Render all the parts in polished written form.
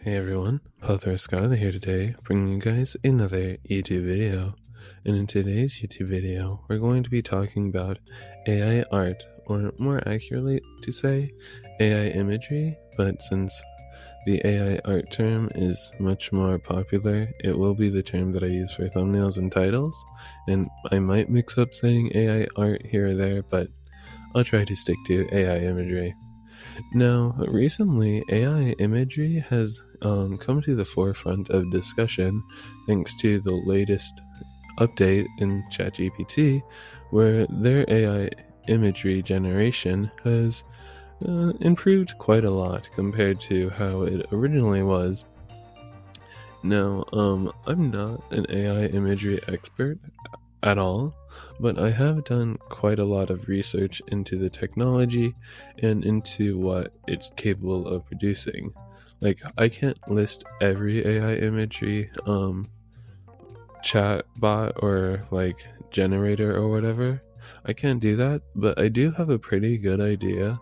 Hey everyone, Pathar Skyler here today, bringing you guys another YouTube video. And in today's YouTube video, we're going to be talking about AI art, or more accurately to say, AI imagery, but since the AI art term is much more popular, it will be the term that I use for thumbnails and titles, and I might mix up saying AI art here or there, but I'll try to stick to AI imagery. Now, recently, AI imagery has come to the forefront of discussion thanks to the latest update in ChatGPT, where their AI imagery generation has improved quite a lot compared to how it originally was. Now, I'm not an AI imagery expert at all, but I have done quite a lot of research into the technology and into what it's capable of producing. Like, I can't list every AI imagery chat bot or like generator or whatever. I can't do that, but I do have a pretty good idea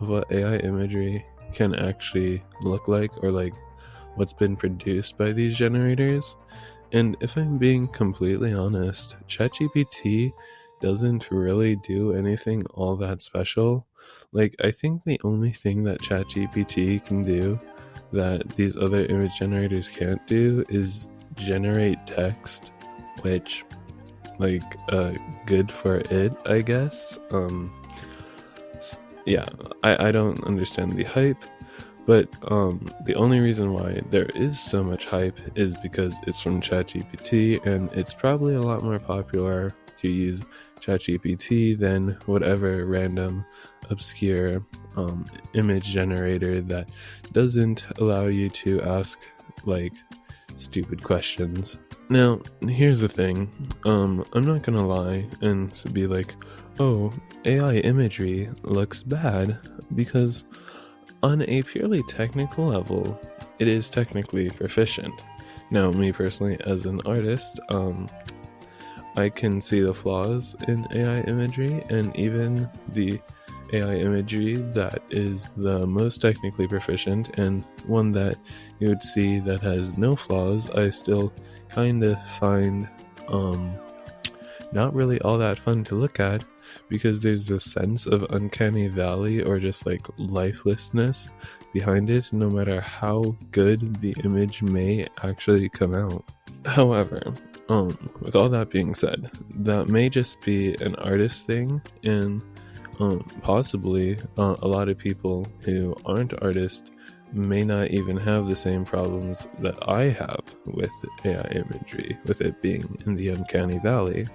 of what AI imagery can actually look like, or like what's been produced by these generators. And if I'm being completely honest, ChatGPT doesn't really do anything all that special. Like, I think the only thing that ChatGPT can do that these other image generators can't do is generate text, which, like, good for it, I guess. Yeah, I don't understand the hype. But the only reason why there is so much hype is because it's from ChatGPT, and it's probably a lot more popular to use ChatGPT than whatever random obscure image generator that doesn't allow you to ask like stupid questions. Now, here's the thing. I'm not gonna lie and be like, oh, AI imagery looks bad, because on a purely technical level, it is technically proficient. Now, me personally, as an artist, I can see the flaws in AI imagery, and even the AI imagery that is the most technically proficient and one that you would see that has no flaws, I still kind of find not really all that fun to look at, because there's a sense of uncanny valley or just like lifelessness behind it, no matter how good the image may actually come out. However, with all that being said, that may just be an artist thing, and possibly a lot of people who aren't artists may not even have the same problems that I have with AI imagery, with it being in the uncanny valley.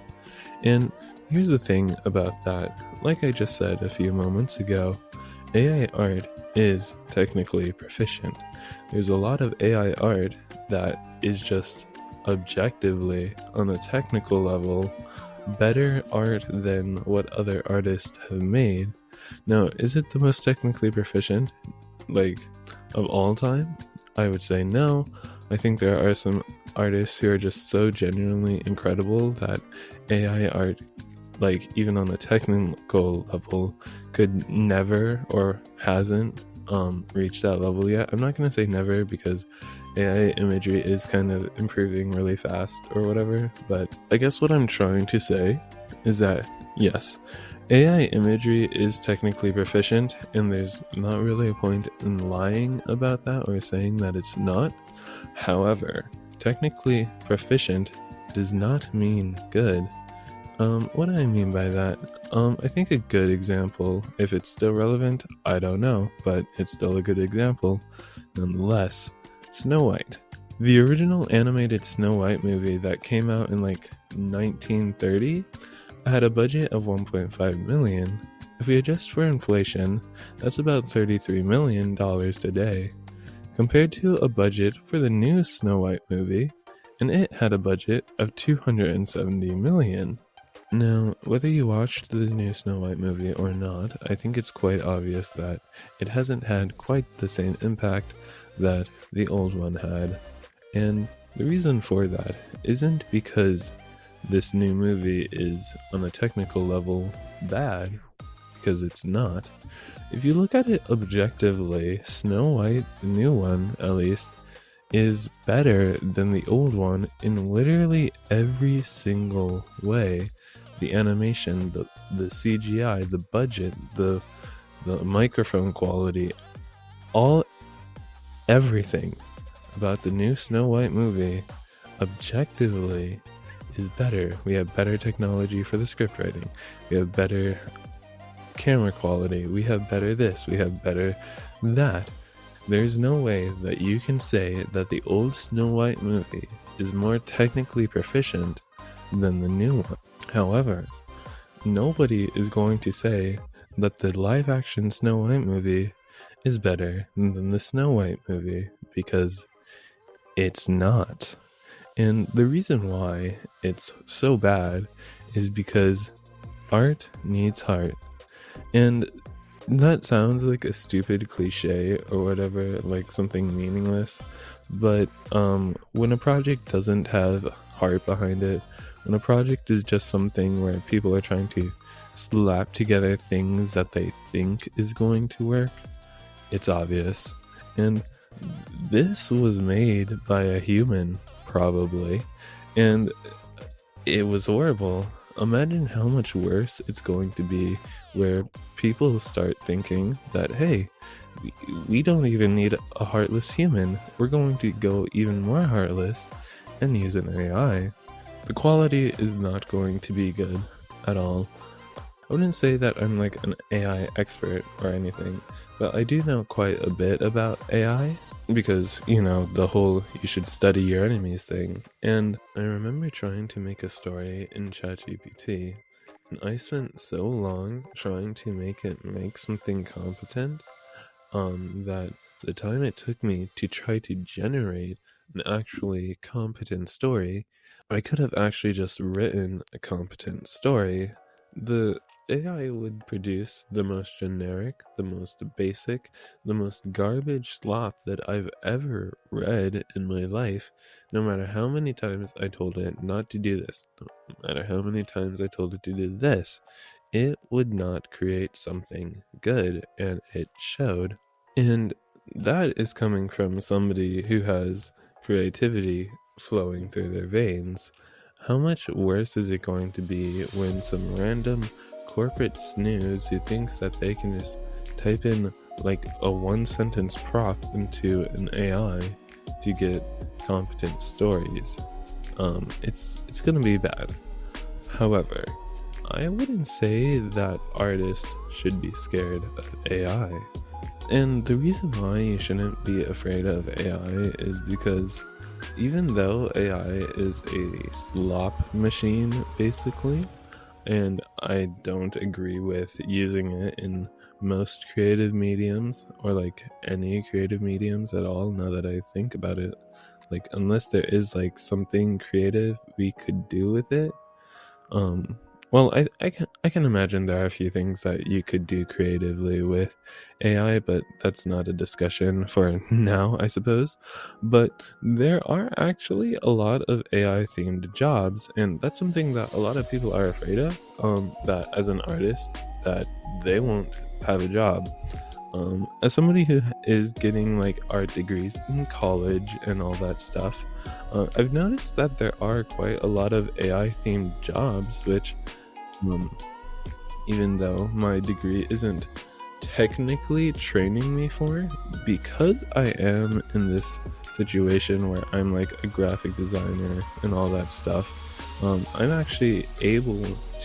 And here's the thing about that. Like I just said a few moments ago, AI art is technically proficient. There's a lot of AI art that is just objectively, on a technical level, better art than what other artists have made. Now, is it the most technically proficient, like, of all time? I would say no. I think there are some artists who are just so genuinely incredible that AI art, like, even on a technical level, could never or hasn't reached that level yet. I'm not going to say never, because AI imagery is kind of improving really fast or whatever, but I guess what I'm trying to say is that yes, AI imagery is technically proficient, and there's not really a point in lying about that or saying that it's not. However, technically proficient does not mean good. What do I mean by that? I think a good example, if it's still relevant, I don't know, but it's still a good example nonetheless. Snow White. The original animated Snow White movie that came out in like 1930 had a budget of 1.5 million. If we adjust for inflation, that's about $33 million today, compared to a budget for the new Snow White movie, and it had a budget of 270 million. Now, whether you watched the new Snow White movie or not, I think it's quite obvious that it hasn't had quite the same impact that the old one had. And the reason for that isn't because this new movie is, on a technical level, bad, because it's not. If you look at it objectively, Snow White, the new one at least, is better than the old one in literally every single way. The animation, the CGI, the budget, the microphone quality, all everything about the new Snow White movie objectively is better. We have better technology for the script writing. We have better camera quality. We have better this. We have better that. There's no way that you can say that the old Snow White movie is more technically proficient than the new one. However, nobody is going to say that the live action Snow White movie is better than the Snow White movie, because it's not. And the reason why it's so bad is because art needs heart. And that sounds like a stupid cliche or whatever, like something meaningless. But when a project doesn't have heart behind it, when a project is just something where people are trying to slap together things that they think is going to work, it's obvious. And this was made by a human, probably, and it was horrible. Imagine how much worse it's going to be where people start thinking that, hey, we don't even need a heartless human. We're going to go even more heartless and use an AI. The quality is not going to be good at all. I wouldn't say that I'm like an AI expert or anything, but I do know quite a bit about AI because, the whole you should study your enemies thing. And I remember trying to make a story in ChatGPT, and I spent so long trying to make it make something competent that the time it took me to try to generate an actually competent story, I could have actually just written a competent story. The AI would produce the most generic, the most basic, the most garbage slop that I've ever read in my life, no matter how many times I told it not to do this, no matter how many times I told it to do this. It would not create something good, and it showed. And that is coming from somebody who has creativity flowing through their veins. How much worse is it going to be when some random corporate snooze who thinks that they can just type in like a one-sentence prop into an AI to get competent stories? It's gonna be bad. However, I wouldn't say that artists should be scared of AI. And the reason why you shouldn't be afraid of AI is because even though AI is a slop machine, basically, and I don't agree with using it in most creative mediums, or like any creative mediums at all, now that I think about it, like unless there is like something creative we could do with it, well, I can imagine there are a few things that you could do creatively with AI, but that's not a discussion for now, I suppose. But there are actually a lot of AI themed jobs, and that's something that a lot of people are afraid of. That as an artist, that they won't have a job. As somebody who is getting like art degrees in college and all that stuff, I've noticed that there are quite a lot of AI themed jobs, which, even though my degree isn't technically training me for, because I am in this situation where I'm like a graphic designer and all that stuff, I'm actually able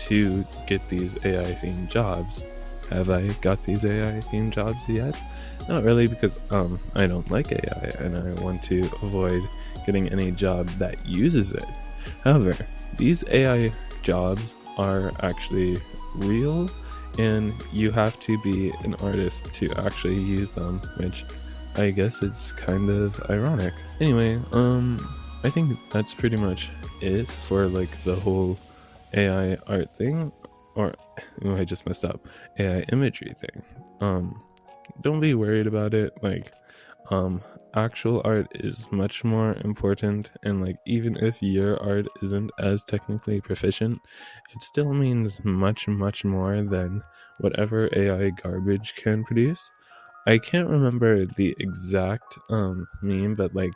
to get these AI themed jobs. Have I got these AI themed jobs yet? Not really, because I don't like AI and I want to avoid getting any job that uses it. However, these AI jobs are actually real, and you have to be an artist to actually use them, which I guess it's kind of ironic. Anyway, I think that's pretty much it for like the whole AI art thing, or I just messed up, AI imagery thing. Don't be worried about it. Like, actual art is much more important, and like even if your art isn't as technically proficient, it still means much more than whatever AI garbage can produce. I can't remember the exact meme, but like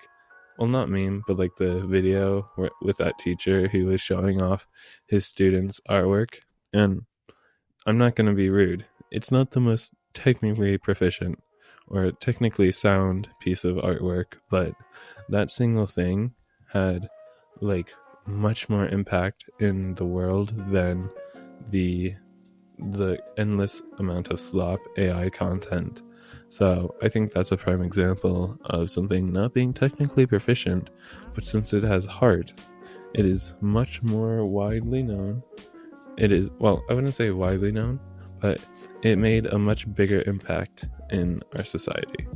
well, not meme, but like the video with that teacher who was showing off his students' artwork. And I'm not going to be rude. It's not the most technically proficient or technically sound piece of artwork, but that single thing had like much more impact in the world than the endless amount of slop AI content. So I think that's a prime example of something not being technically proficient, but since it has heart, it is much more widely known. It is, well, I wouldn't say widely known, but it made a much bigger impact in our society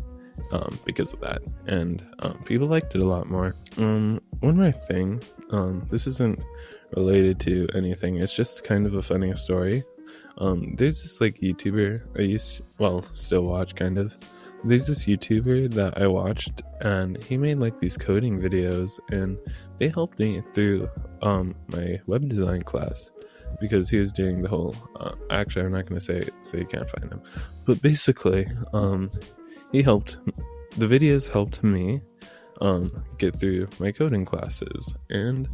because of that. And people liked it a lot more. One more thing, this isn't related to anything, it's just kind of a funny story. There's this like YouTuber still watch kind of. There's this YouTuber that I watched, and he made like these coding videos, and they helped me through my web design class because he was doing the whole. Actually, I'm not gonna say so you can't find him, but basically, he helped. The videos helped me get through my coding classes, and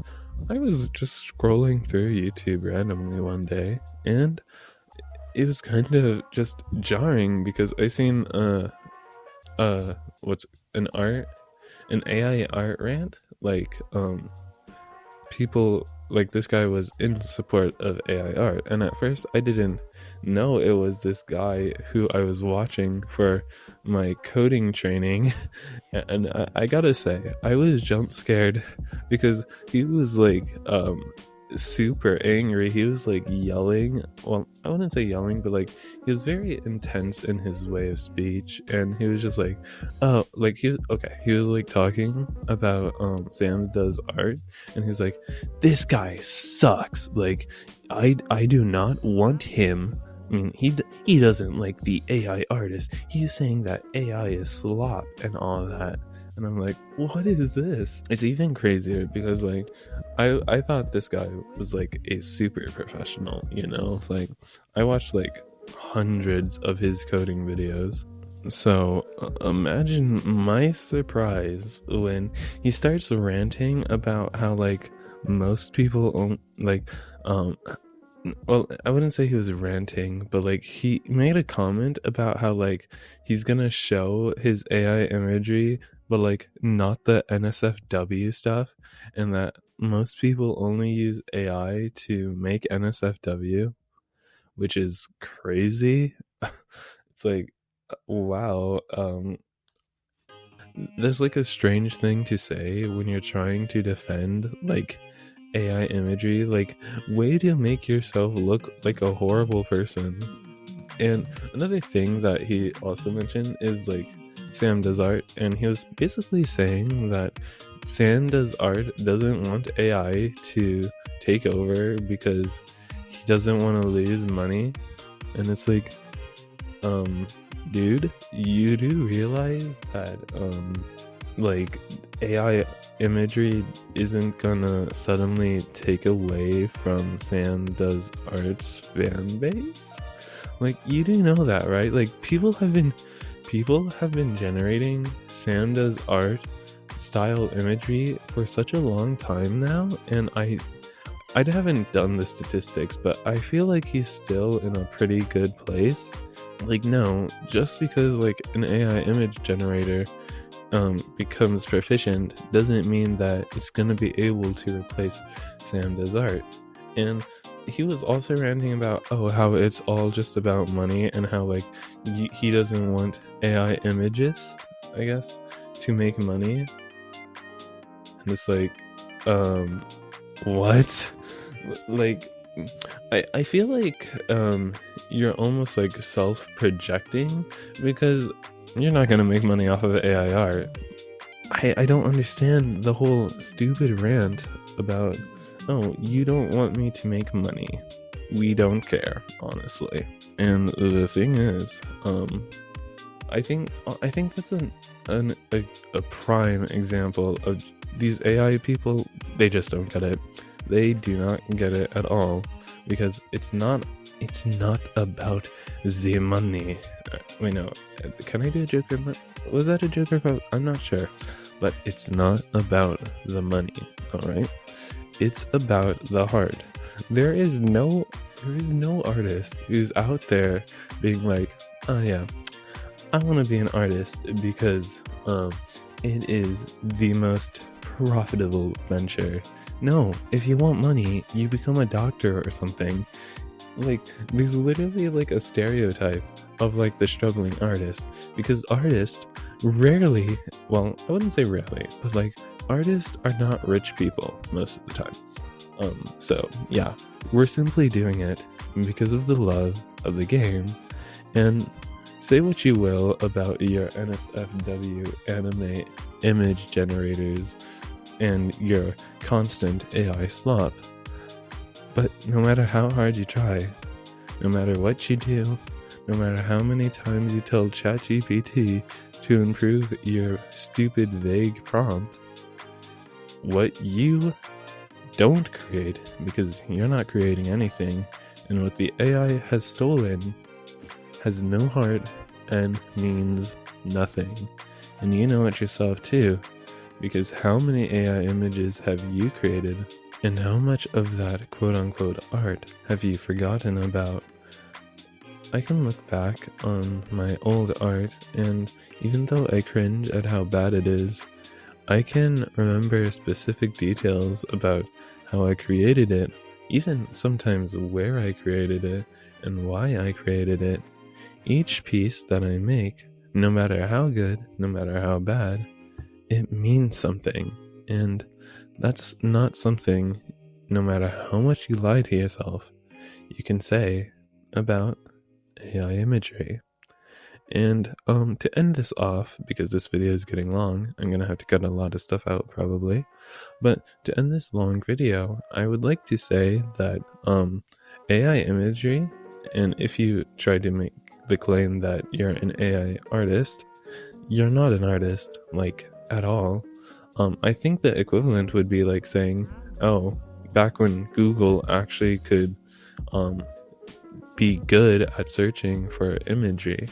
I was just scrolling through YouTube randomly one day, and it was kind of just jarring because I seen what's an AI art rant, like people like this guy was in support of AI art, and at first I didn't know it was this guy who I was watching for my coding training. And I gotta say, I was jump scared because he was like super angry. He was like yelling. Well, I wouldn't say yelling, but like he was very intense in his way of speech, and he was just like, oh, like he was like talking about Sam Does Art, and he's like, this guy sucks, like I do not want him. I mean, he doesn't like the AI artist. He's saying that AI is slop and all that. And I'm like, what is this? It's even crazier because like I thought this guy was like a super professional, you know? Like I watched like hundreds of his coding videos. So imagine my surprise when he starts ranting about how like most people well, I wouldn't say he was ranting, but like he made a comment about how like he's gonna show his AI imagery, but like not the NSFW stuff, and that most people only use AI to make NSFW, which is crazy. It's like, wow. There's like a strange thing to say when you're trying to defend like AI imagery, like way to make yourself look like a horrible person. And another thing that he also mentioned is like Sam Does Art, and he was basically saying that Sam Does Art doesn't want AI to take over because he doesn't want to lose money. And it's like, dude, you do realize that like AI imagery isn't gonna suddenly take away from Sam Does Art's fan base? Like, you do know that, right? Like people have been generating Sam Does Art style imagery for such a long time now, and I haven't done the statistics, but I feel like he's still in a pretty good place. Like, no, just because like an AI image generator becomes proficient doesn't mean that it's gonna be able to replace Sam Does Art. And he was also ranting about how it's all just about money, and how like he doesn't want AI imagists, I guess, to make money. And it's like, what? Like, I feel like you're almost like self-projecting, because you're not gonna make money off of AI art. I don't understand the whole stupid rant about, oh, you don't want me to make money. We don't care, honestly. And the thing is, I think that's a prime example of these AI people. They just don't get it. They do not get it at all, because it's not about the money. Wait, no. Can I do a Joker? Was that a Joker quote? I'm not sure. But it's not about the money, alright? It's about the heart. There is no artist who's out there being like, oh yeah, I want to be an artist because it is the most profitable venture. No, if you want money, you become a doctor or something. Like, there's literally like a stereotype of like the struggling artist, because artists rarely, well, I wouldn't say rarely, but like artists are not rich people most of the time. So yeah, we're simply doing it because of the love of the game. And say what you will about your NSFW anime image generators and your constant AI slop, but no matter how hard you try, no matter what you do, no matter how many times you tell ChatGPT to improve your stupid vague prompt, what you don't create, because you're not creating anything, and what the AI has stolen has no heart and means nothing. And you know it yourself too, because how many AI images have you created, and how much of that quote-unquote art have you forgotten about? I can look back on my old art, and even though I cringe at how bad it is, I can remember specific details about how I created it, even sometimes where I created it and why I created it. Each piece that I make, no matter how good, no matter how bad, it means something. And that's not something, no matter how much you lie to yourself, you can say about AI imagery. And to end this off, because this video is getting long, I'm gonna have to cut a lot of stuff out probably, but to end this long video, I would like to say that AI imagery, and if you try to make the claim that you're an AI artist, you're not an artist, like, at all. I think the equivalent would be like saying, oh, back when Google actually could be good at searching for imagery,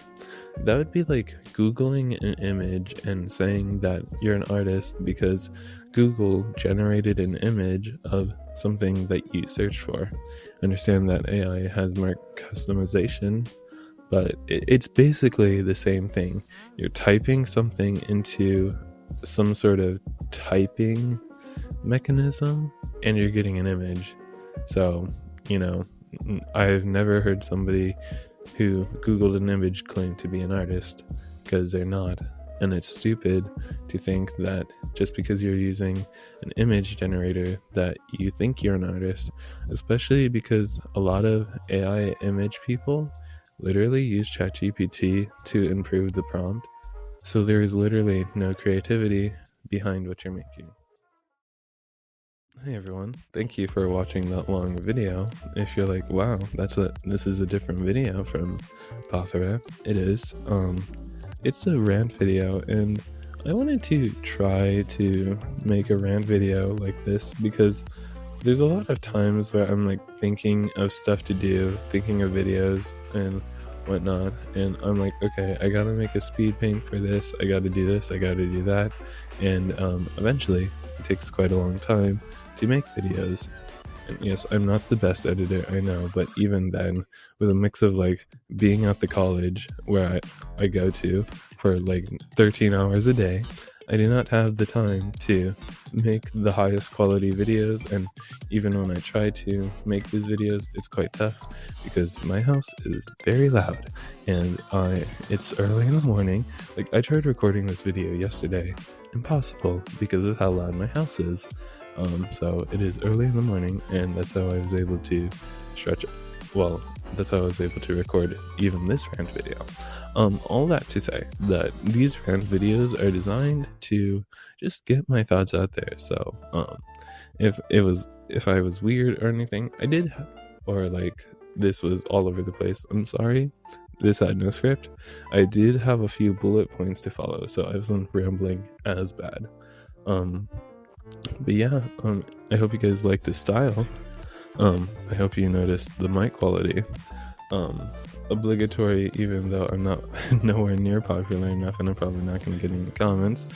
that would be like Googling an image and saying that you're an artist because Google generated an image of something that you searched for. Understand that AI has more customization, but it's basically the same thing. You're typing something into some sort of typing mechanism and you're getting an image. So, you know, I've never heard somebody who Googled an image claim to be an artist, because they're not. And it's stupid to think that just because you're using an image generator that you think you're an artist, especially because a lot of AI image people literally use ChatGPT to improve the prompt. So there is literally no creativity behind what you're making. Hey everyone, thank you for watching that long video. If you're like, wow, this is a different video from Pothera, it is. It's a rant video, and I wanted to try to make a rant video like this because there's a lot of times where I'm like thinking of stuff to do, thinking of videos and whatnot, and I'm like, okay, I gotta make a speed paint for this, I gotta do this, I gotta do that, and eventually it takes quite a long time to make videos. And yes, I'm not the best editor, I know, but even then, with a mix of like being at the college where I go to for like 13 hours a day, I do not have the time to make the highest quality videos, and even when I try to make these videos, it's quite tough because my house is very loud and it's early in the morning. Like, I tried recording this video yesterday, impossible because of how loud my house is. So it is early in the morning, and that's how I was able to that's how I was able to record even this rant video. All that to say that these rant videos are designed to just get my thoughts out there. So, if I was weird or anything, or like this was all over the place, I'm sorry. This had no script. I did have a few bullet points to follow, so I wasn't rambling as bad. But yeah, I hope you guys like this style. I hope you noticed the mic quality. Obligatory, even though I'm not nowhere near popular enough and I'm probably not going to get any comments.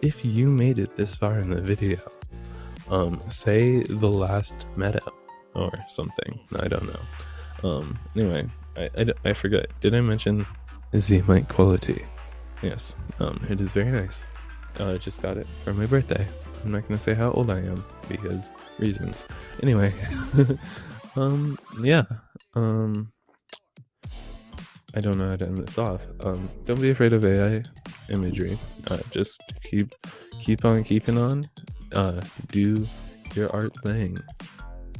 if you made it this far in the video, say the last meadow or something. I don't know. Anyway, I forgot. Did I mention the mic quality? Yes. It is very nice. I just got it for my birthday. I'm not gonna say how old I am because reasons. Anyway, yeah. I don't know how to end this off. Don't be afraid of AI imagery. Just keep on keeping on. Do your art thing.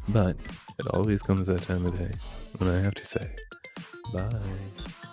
But it always comes that time of day when I have to say bye.